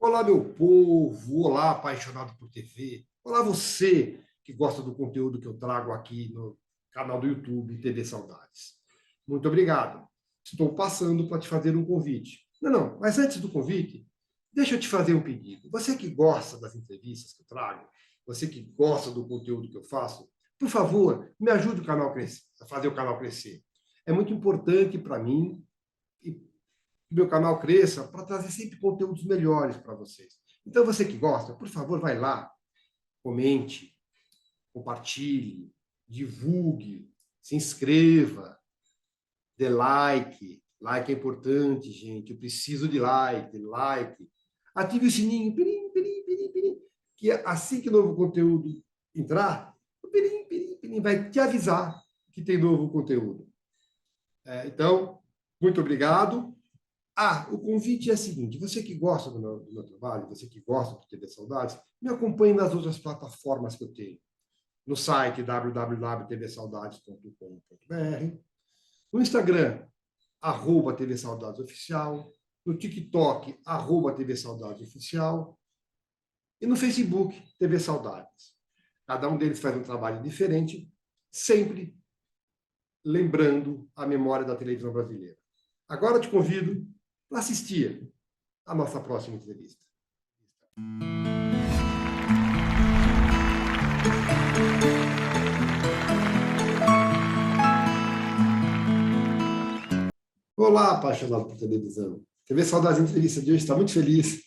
Olá, meu povo, olá, apaixonado por TV, olá, você que gosta do conteúdo que eu trago aqui no canal do YouTube TV Saudades. Muito obrigado. Estou passando para te fazer um convite. Não, mas antes do convite, deixa eu te fazer um pedido. Você que gosta das entrevistas que eu trago, você que gosta do conteúdo que eu faço, por favor, me ajude a fazer o canal crescer. É muito importante para mim e que meu canal cresça para trazer sempre conteúdos melhores para vocês. Então, você que gosta, por favor, vai lá, comente, compartilhe, divulgue, se inscreva, dê like. Like é importante, gente. Eu preciso de like. Ative o sininho, pirim, pirim, pirim, pirim, que assim que o novo conteúdo entrar, o pirim, pirim, pirim vai te avisar que tem novo conteúdo. Então, muito obrigado. O convite é o seguinte: você que gosta do meu trabalho, você que gosta do TV Saudades, me acompanhe nas outras plataformas que eu tenho. No site www.tvsaudades.com.br, no Instagram, @TV Saudades Oficial, no TikTok, @TV Saudades Oficial, e no Facebook, TV Saudades. Cada um deles faz um trabalho diferente, sempre lembrando a memória da televisão brasileira. Agora eu te convido para assistir a nossa próxima entrevista. Olá, apaixonado por televisão. TV Saudades Entrevista de hoje está muito feliz.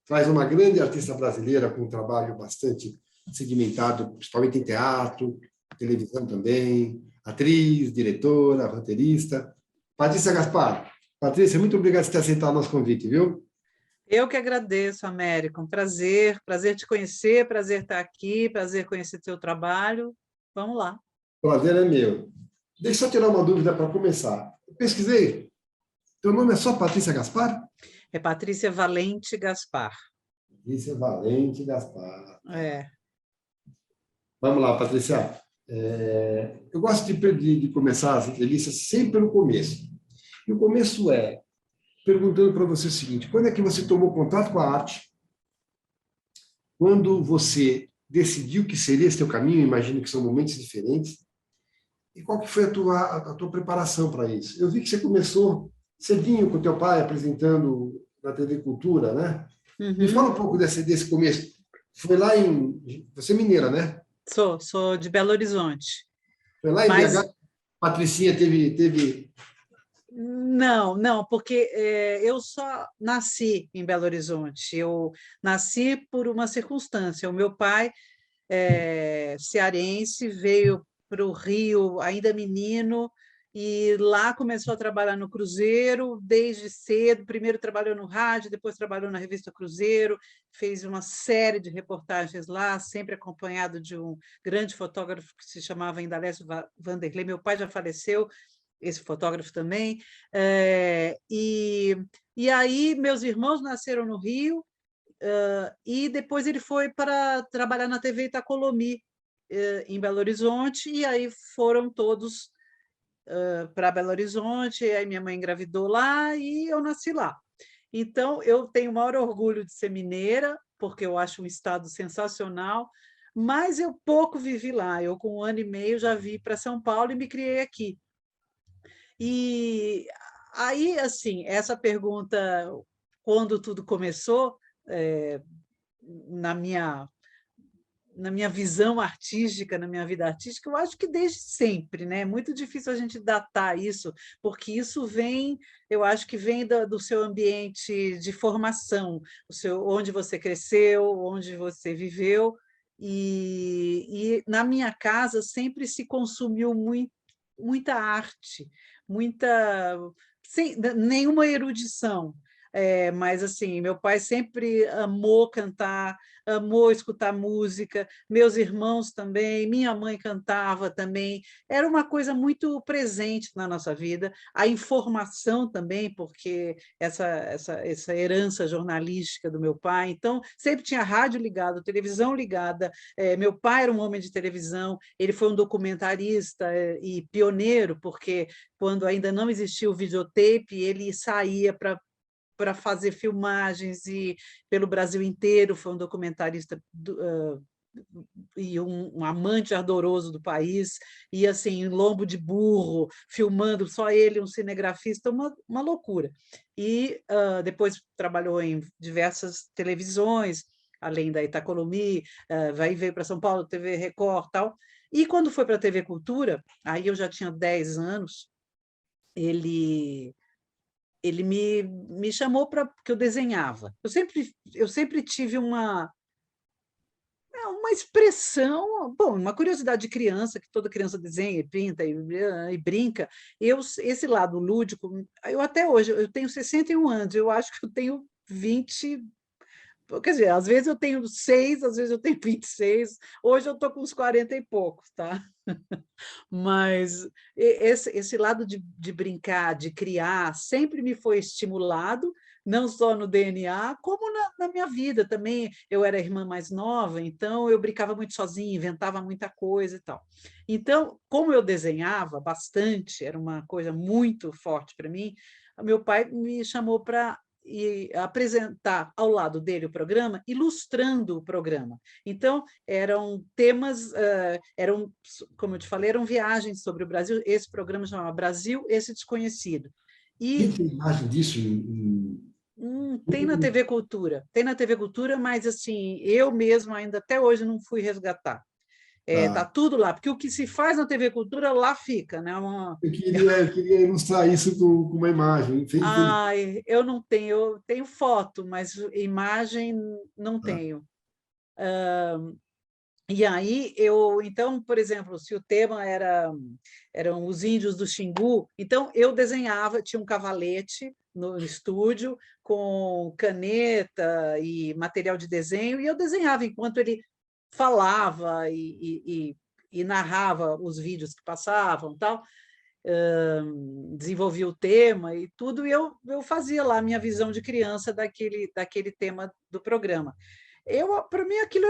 Traz uma grande artista brasileira com um trabalho bastante segmentado, principalmente em teatro, televisão também, atriz, diretora, roteirista. Patrícia Gaspar. Patrícia, muito obrigado por ter aceitado o nosso convite, viu? Eu que agradeço, Américo. Um prazer te conhecer, prazer estar aqui, prazer conhecer teu trabalho. Vamos lá. O prazer é meu. Deixa eu tirar uma dúvida para começar. Eu pesquisei. Teu nome é só Patrícia Gaspar? É Patrícia Valente Gaspar. Patrícia Valente Gaspar. É. Vamos lá, Patrícia. Eu gosto de começar as entrevistas sempre pelo começo. E o começo é perguntando para você o seguinte: quando é que você tomou contato com a arte? Quando você decidiu que seria esse teu caminho? Imagino que são momentos diferentes. E qual que foi a tua preparação para isso? Eu vi que você começou cedinho com teu pai apresentando na TV Cultura, né? Me fala um pouco desse começo. Foi lá em... Você é mineira, né? Sou de Belo Horizonte. Foi lá em BH, Patricinha teve... Não, porque eu só nasci em Belo Horizonte. Eu nasci por uma circunstância. O meu pai, cearense, veio para o Rio ainda menino, e lá começou a trabalhar no Cruzeiro desde cedo. Primeiro trabalhou no rádio, depois trabalhou na revista Cruzeiro, fez uma série de reportagens lá, sempre acompanhado de um grande fotógrafo que se chamava Indalécio Vanderlei. Meu pai já faleceu, esse fotógrafo também. E aí meus irmãos nasceram no Rio, e depois ele foi para trabalhar na TV Itacolomi, em Belo Horizonte, e aí foram todos para Belo Horizonte, aí minha mãe engravidou lá e eu nasci lá. Então, eu tenho o maior orgulho de ser mineira, porque eu acho um estado sensacional, mas eu pouco vivi lá. Eu, com 1 ano e meio, já vim para São Paulo e me criei aqui. E aí, assim, essa pergunta, quando tudo começou, na minha visão artística, na minha vida artística, eu acho que desde sempre, né? É muito difícil a gente datar isso, porque isso vem, eu acho que vem do seu ambiente de formação, onde você cresceu, onde você viveu, e na minha casa sempre se consumiu muita arte, sem nenhuma erudição. Mas assim, meu pai sempre amou cantar, amou escutar música, meus irmãos também, minha mãe cantava também, era uma coisa muito presente na nossa vida, a informação também, porque essa herança jornalística do meu pai, então sempre tinha rádio ligado, televisão ligada. Meu pai era um homem de televisão, ele foi um documentarista e pioneiro, porque quando ainda não existia o videotape, ele saía para para fazer filmagens e pelo Brasil inteiro, foi um documentarista e um amante ardoroso do país, e assim, em lombo de burro, filmando só ele, um cinegrafista, uma loucura. E depois trabalhou em diversas televisões, além da Itacolomi, veio para São Paulo, TV Record, tal. E quando foi para a TV Cultura, aí eu já tinha 10 anos, ele me chamou para que eu desenhava. Eu sempre tive uma expressão, bom, uma curiosidade de criança, que toda criança desenha, e pinta e brinca. Esse lado lúdico, eu até hoje, eu tenho 61 anos, eu acho que eu tenho 20. Quer dizer, às vezes eu tenho 6, às vezes eu tenho 26, hoje eu estou com uns 40 e poucos, tá? Mas esse lado de brincar, de criar, sempre me foi estimulado, não só no DNA, como na minha vida também. Eu era a irmã mais nova, então eu brincava muito sozinha, inventava muita coisa e tal. Então, como eu desenhava bastante, era uma coisa muito forte para mim, meu pai me chamou para apresentar ao lado dele o programa, ilustrando o programa. Então, eram temas, como eu te falei, eram viagens sobre o Brasil. Esse programa chamava Brasil, Esse Desconhecido. Quem E tem imagem disso tem na TV Cultura, mas assim, eu mesmo ainda até hoje não fui resgatar. Tá Tá. tudo lá, porque o que se faz na TV Cultura lá fica, né? Eu queria ilustrar isso com uma imagem. Ai, eu não tenho, eu tenho foto, mas imagem não Tá. tenho. E aí então, por exemplo, se o tema eram os índios do Xingu, então eu desenhava, tinha um cavalete no estúdio com caneta e material de desenho, e eu desenhava enquanto ele falava e narrava os vídeos que passavam, tal, desenvolvia o tema e tudo, e eu fazia lá a minha visão de criança daquele tema do programa. Para mim, aquilo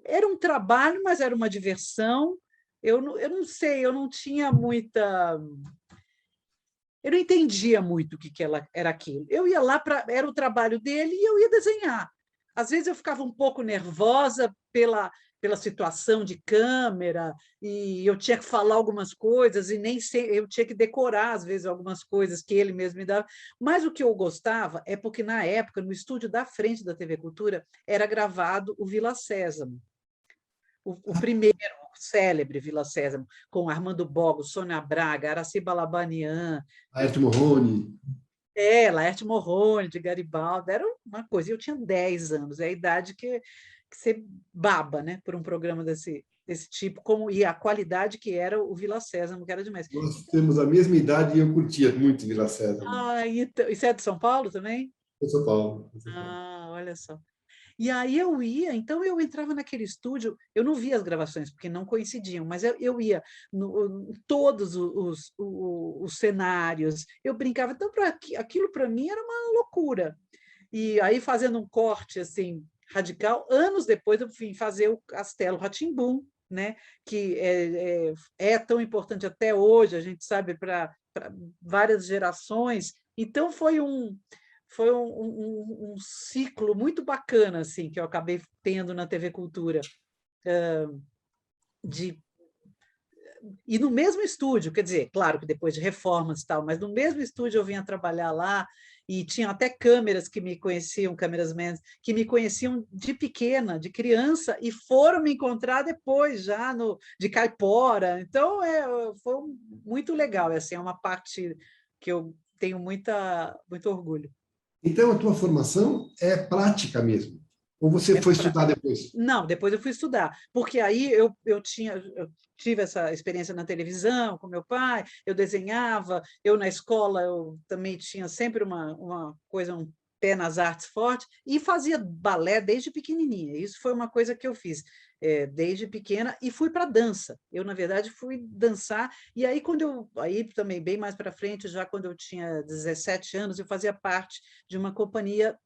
era um trabalho, mas era uma diversão. Eu não sei, eu não tinha muita. Eu não entendia muito o que era aquilo. Eu ia lá, era o trabalho dele e eu ia desenhar. Às vezes eu ficava um pouco nervosa pela situação de câmera, e eu tinha que falar algumas coisas, e nem sei, eu tinha que decorar, às vezes, algumas coisas que ele mesmo me dava. Mas o que eu gostava é porque, na época, no estúdio da frente da TV Cultura, era gravado o Vila Sésamo. O primeiro, o célebre Vila Sésamo, com Armando Bogo, Sônia Braga, Araci Balabanian, Ayrton Morrone. Laerte Morrone, de Garibaldi, era uma coisa. E eu tinha 10 anos, é a idade que você baba, né, por um programa desse tipo, e a qualidade que era o Vila Sésamo, que era demais. Nós temos a mesma idade e eu curtia muito Vila Sésamo. Então, isso é de São Paulo também? Em São Paulo. Em São Paulo. Ah, olha só. E aí então eu entrava naquele estúdio, eu não via as gravações, porque não coincidiam, mas eu ia todos os cenários, eu brincava. Então, aquilo para mim era uma loucura. E aí, fazendo um corte assim radical, anos depois eu vim fazer o Castelo rá né? Que é tão importante até hoje, a gente sabe, para várias gerações. Então, foi um ciclo muito bacana assim, que eu acabei tendo na TV Cultura, de e no mesmo estúdio, quer dizer, claro que depois de reformas e tal, mas no mesmo estúdio eu vinha trabalhar lá, e tinha até câmeras que me conheciam, cameramen, que me conheciam de pequena, de criança, e foram me encontrar depois, já de caipora. Então, foi muito legal, assim, é uma parte que eu tenho muito orgulho. Então, a tua formação é prática mesmo? Ou você É foi pra... estudar depois? Não, depois eu fui estudar, porque aí eu tive essa experiência na televisão com meu pai, eu desenhava, eu na escola eu também tinha sempre uma coisa, um pé nas artes forte, e fazia balé desde pequenininha. Isso foi uma coisa que eu fiz desde pequena, e fui para dança. Eu, na verdade, fui dançar, e aí aí também bem mais para frente, já quando eu tinha 17 anos, eu fazia parte de uma companhia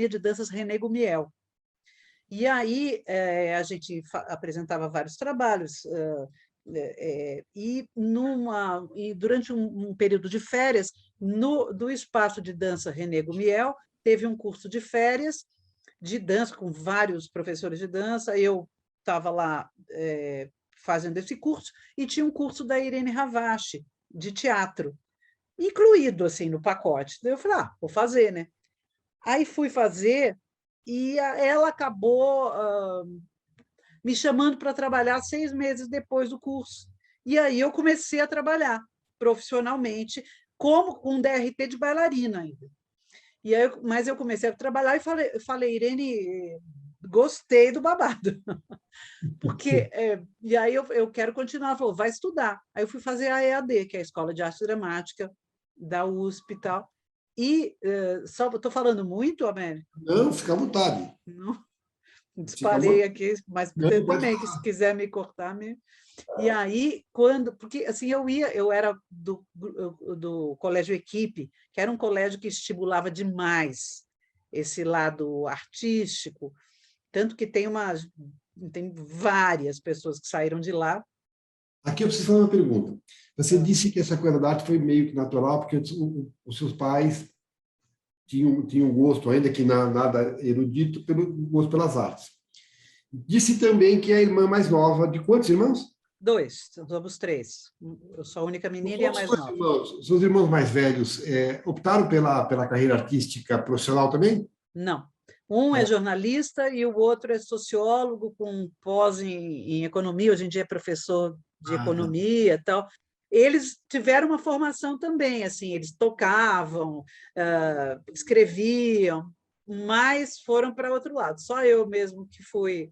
de danças René Gumiel. E aí a gente apresentava vários trabalhos, E durante um período de férias, do Espaço de Dança René Gumiel, teve um curso de férias de dança, com vários professores de dança. Eu estava lá fazendo esse curso, e tinha um curso da Irene Ravache, de teatro, incluído assim, no pacote. Daí eu falei, vou fazer, né? Aí fui fazer, e ela acabou me chamando para trabalhar 6 meses depois do curso. E aí eu comecei a trabalhar profissionalmente, como com DRT de bailarina ainda. Mas eu comecei a trabalhar e falei, Irene, gostei do babado. E aí eu quero continuar. Ela falou, vai estudar. Aí eu fui fazer a EAD, que é a Escola de Arte Dramática da USP e tal. E só estou falando muito, Amélia? Não, fica à vontade. Não, Fica à disparei vontade. aqui, mas Não, você pode também, que se falar. quiser me cortar, E aí, porque assim, eu era do Colégio Equipe, que era um colégio que estimulava demais esse lado artístico, tanto que tem várias pessoas que saíram de lá. Aqui eu preciso fazer uma pergunta. Você disse que essa coisa da arte foi meio que natural, porque os seus pais tinham gosto, ainda que nada erudito, pelo gosto pelas artes. Disse também que é a irmã mais nova de quantos irmãos? 2, somos 3. Eu sou a única menina e a mais nova. Os seus irmãos mais velhos optaram pela carreira artística profissional também? Não. Um é Não. jornalista e o outro é sociólogo com pós em economia, hoje em dia é professor de Ah, economia e tal. Eles tiveram uma formação também, assim, eles tocavam, escreviam, mas foram para outro lado. Só eu mesmo fui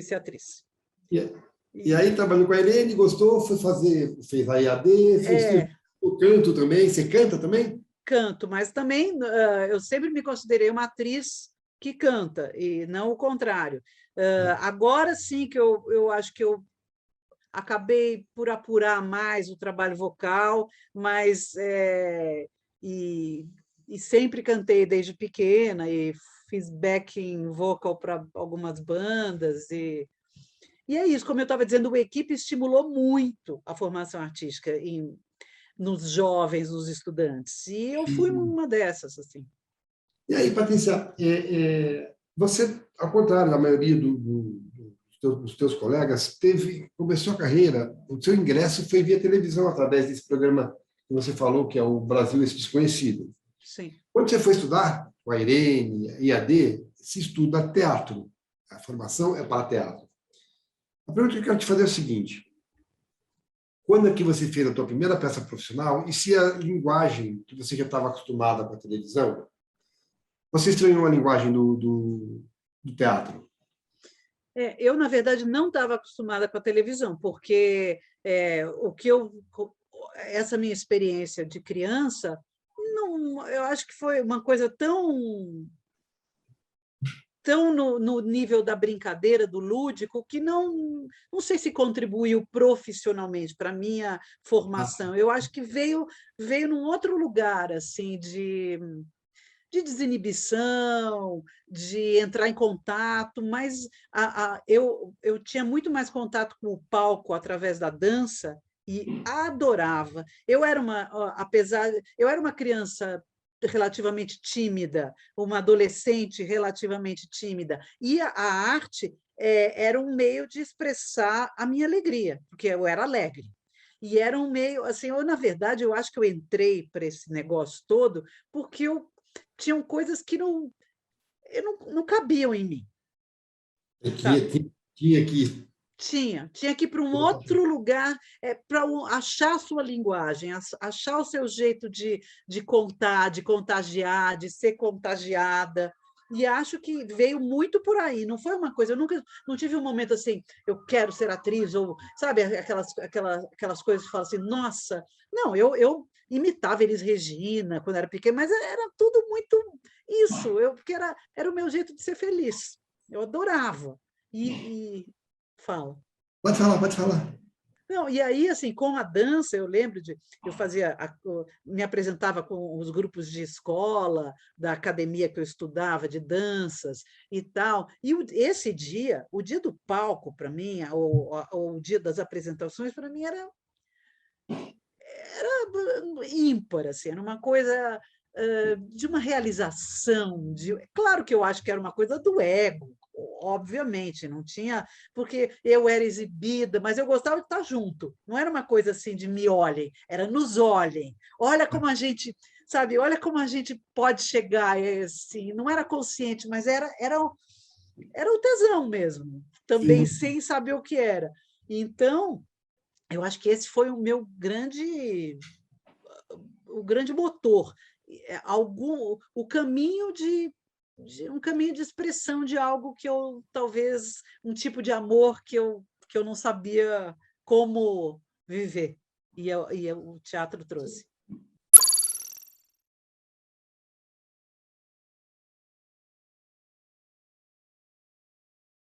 ser atriz. e, e E, aí trabalhou com a Irene, gostou, fez a IAD, fez tudo. O canto também, você canta também? canto, mas também eu sempre me considerei uma atriz que canta, e não o contrário. Agora sim que eu acho que eu acabei por apurar mais o trabalho vocal, mas e sempre cantei desde pequena, e fiz backing vocal para algumas bandas, e é isso, como eu estava dizendo, a equipe estimulou muito a formação artística nos jovens, nos estudantes, e eu fui uma dessas, assim. E aí, Patrícia, você, ao contrário da maioria dos teus colegas, começou a carreira, o seu ingresso foi via televisão, através desse programa que você falou, que é o Brasil Esse Desconhecido. Sim. Quando você foi estudar com a Irene, IAD, se estuda teatro. A formação é para teatro. A pergunta que eu quero te fazer é a seguinte: quando é que você fez a tua primeira peça profissional e se a linguagem que você já estava acostumada com a televisão, você estranhou a linguagem do teatro? Eu, na verdade, não estava acostumada com a televisão, porque essa minha experiência de criança, não, eu acho que foi uma coisa tão no nível da brincadeira, do lúdico, que não sei se contribuiu profissionalmente para a minha formação. Eu acho que veio num outro lugar, assim, de desinibição, de entrar em contato, mas eu tinha muito mais contato com o palco através da dança e adorava. Eu era uma criança relativamente tímida, uma adolescente relativamente tímida, e a arte era um meio de expressar a minha alegria, porque eu era alegre. E era um meio, assim, na verdade, eu acho que eu entrei para esse negócio todo porque tinham coisas que não cabiam em mim, sabe? Tinha que. Tinha que ir para um outro lugar para achar a sua linguagem, achar o seu jeito de contar, de contagiar, de ser contagiada. E acho que veio muito por aí, não foi uma coisa, eu nunca não tive um momento assim, eu quero ser atriz, ou sabe, aquelas coisas que falam assim, nossa, não, eu imitava Elis Regina quando era pequena, mas era tudo muito isso, porque era o meu jeito de ser feliz, eu adorava. E fala. Pode falar, pode falar. Não, e aí, assim, com a dança, eu lembro de eu me apresentava com os grupos de escola, da academia que eu estudava, de danças e tal. E esse dia, o dia do palco, para mim, ou o dia das apresentações, para mim era ímpar, assim, era uma coisa de uma realização. Claro que eu acho que era uma coisa do ego, obviamente, não tinha, porque eu era exibida, mas eu gostava de estar junto, não era uma coisa assim de me olhem, era nos olhem. Olha como a gente, sabe, olha como a gente pode chegar, assim, não era consciente, mas era o tesão mesmo, também Sim. sem saber o que era. Então, eu acho que esse foi o grande motor, o caminho de um caminho de expressão de algo que eu talvez um tipo de amor que eu não sabia como viver, o teatro trouxe.